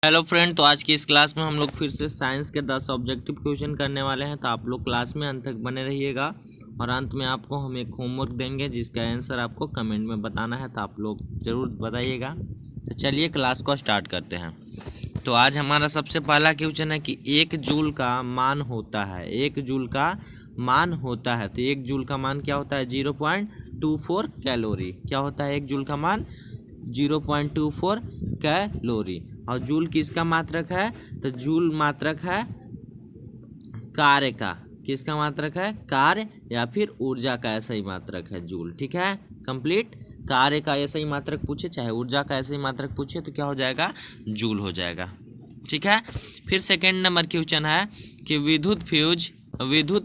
Hello friend, तो आज की इस क्लास में हम लोग फिर से साइंस के 10 ऑब्जेक्टिव क्वेश्चन करने वाले हैं। तो आप लोग क्लास में अंत तक बने रहिएगा और अंत में आपको हम एक होमवर्क देंगे जिसका आंसर आपको कमेंट में बताना है। तो आप लोग ज़रूर बताइएगा। तो चलिए क्लास को स्टार्ट करते हैं। तो आज हमारा सबसे पहला क्वेश्चन है कि 1 जूल का मान होता है। 1 जूल का मान होता है। तो 1 जूल का मान क्या होता है? 0.24 कैलोरी। क्या होता है 1 जूल का मान? 0.24 कैलोरी। और जूल किसका मात्रक है? तो जूल मात्रक है कार्य का। किसका मात्रक है? कार्य या फिर ऊर्जा का ऐसा ही मात्रक है जूल। ठीक है, कंप्लीट। कार्य का ऐसा ही मात्रक पूछे चाहे ऊर्जा का ऐसा ही मात्रक पूछे तो क्या हो जाएगा? जूल हो जाएगा। ठीक है। फिर सेकेंड नंबर क्वेश्चन है कि विद्युत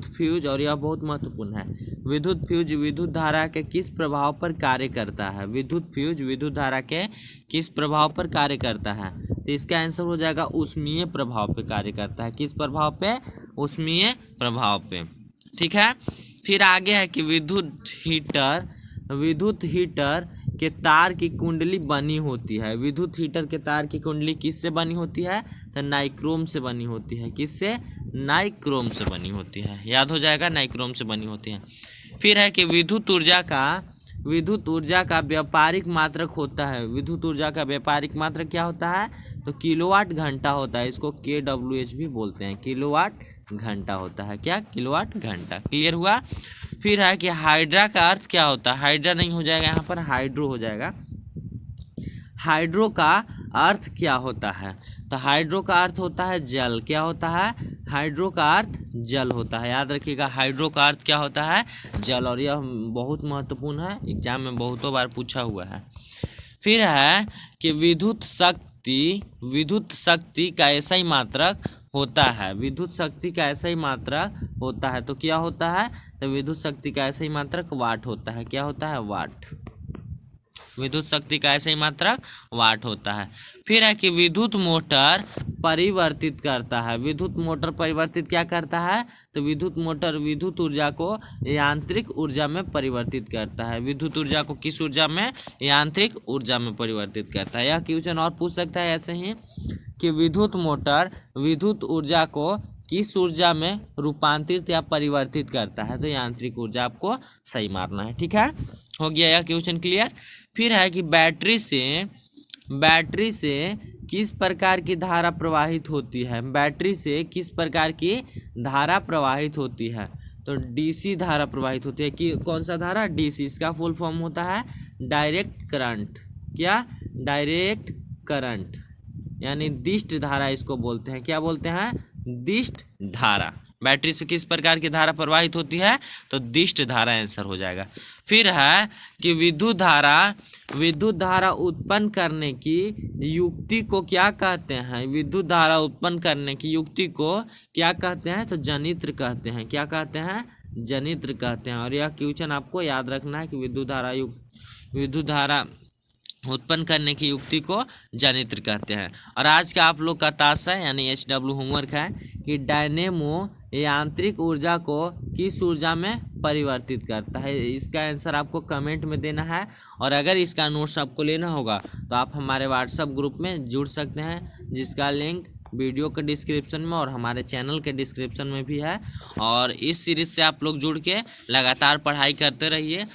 फ्यूज और यह बहुत महत्वपूर्ण है। विद्युत फ्यूज विद्युत धारा के किस प्रभाव पर कार्य करता है? विद्युत फ्यूज विद्युत धारा के किस प्रभाव पर कार्य करता है? तो इसका आंसर हो जाएगा ऊष्मीय प्रभाव पे कार्य करता है। किस प्रभाव पे? ऊष्मीय प्रभाव पे। ठीक है। फिर आगे है कि विद्युत हीटर के तार की कुंडली बनी होती है। विद्युत हीटर के तार की कुंडली किससे बनी होती है? तो नाइक्रोम से बनी होती है। किससे? नाइक्रोम से बनी होती है। याद हो जाएगा, नाइक्रोम से बनी होती है। फिर है कि विद्युत ऊर्जा का व्यापारिक मात्रक होता है। विद्युत ऊर्जा का व्यापारिक मात्रक क्या होता है? तो किलोवाट घंटा होता है। इसको kWh भी बोलते हैं। किलोवाट घंटा होता है। क्या? किलोवाट घंटा। क्लियर हुआ। फिर है कि हाइड्रा का अर्थ क्या होता है? हाइड्रा नहीं हो जाएगा, यहाँ पर हाइड्रो हो जाएगा। हाइड्रो का अर्थ क्या होता है? तो हाइड्रो का अर्थ होता है जल। क्या होता है? हाइड्रो का अर्थ जल होता है। याद रखिएगा, हाइड्रो का अर्थ क्या होता है? जल। और यह बहुत महत्वपूर्ण है, एग्जाम में बहुतों बार पूछा हुआ है। फिर है कि विद्युत शक्ति का ऐसा ही मात्रक होता है। विद्युत शक्ति का ऐसा ही मात्रक होता है। तो क्या होता है? तो विद्युत शक्ति का ऐसा ही मात्रक वाट होता है। क्या होता है? वाट। विद्युत शक्ति का ऐसा ही मात्रक वाट होता है। फिर है कि विद्युत मोटर परिवर्तित करता है। विद्युत मोटर परिवर्तित क्या करता है? तो विद्युत मोटर विद्युत ऊर्जा को यांत्रिक ऊर्जा में परिवर्तित करता है। विद्युत ऊर्जा को किस ऊर्जा में? यांत्रिक ऊर्जा में परिवर्तित करता है। यह क्वेश्चन और पूछ सकता है ऐसे ही कि विद्युत मोटर विद्युत ऊर्जा को किस ऊर्जा में रूपांतरित या परिवर्तित करता है? तो यांत्रिक ऊर्जा। आपको सही मारना है। ठीक है, हो गया यह क्वेश्चन क्लियर। फिर है कि बैटरी से किस प्रकार की धारा प्रवाहित होती है? बैटरी से किस प्रकार की धारा प्रवाहित होती है? तो डीसी धारा प्रवाहित होती है। कि कौन सा धारा? डीसी। इसका फुल फॉर्म होता है डायरेक्ट करंट। क्या? डायरेक्ट करंट, यानी दिष्ट धारा इसको बोलते हैं। क्या बोलते हैं? दिष्ट धारा। बैटरी से किस प्रकार की धारा प्रवाहित होती है? तो दिष्ट धारा आंसर हो जाएगा। फिर है कि विद्युत धारा उत्पन्न करने की युक्ति को क्या कहते हैं? विद्युत धारा उत्पन्न करने की युक्ति को क्या कहते हैं? तो जनित्र कहते हैं। क्या कहते हैं? जनित्र कहते हैं। और यह क्वेश्चन आपको याद रखना है कि विद्युत धारा उत्पन्न करने की युक्ति को जनित्र कहते हैं। और आज का आप लोग का टास्क है यानी HW होमवर्क है कि डायनेमो यांत्रिक ऊर्जा को किस ऊर्जा में परिवर्तित करता है? इसका आंसर आपको कमेंट में देना है। और अगर इसका नोट्स आपको लेना होगा तो आप हमारे व्हाट्सएप ग्रुप में जुड़ सकते हैं, जिसका लिंक वीडियो के डिस्क्रिप्शन में और हमारे चैनल के डिस्क्रिप्शन में भी है। और इस सीरीज से आप लोग जुड़ के लगातार पढ़ाई करते रहिए।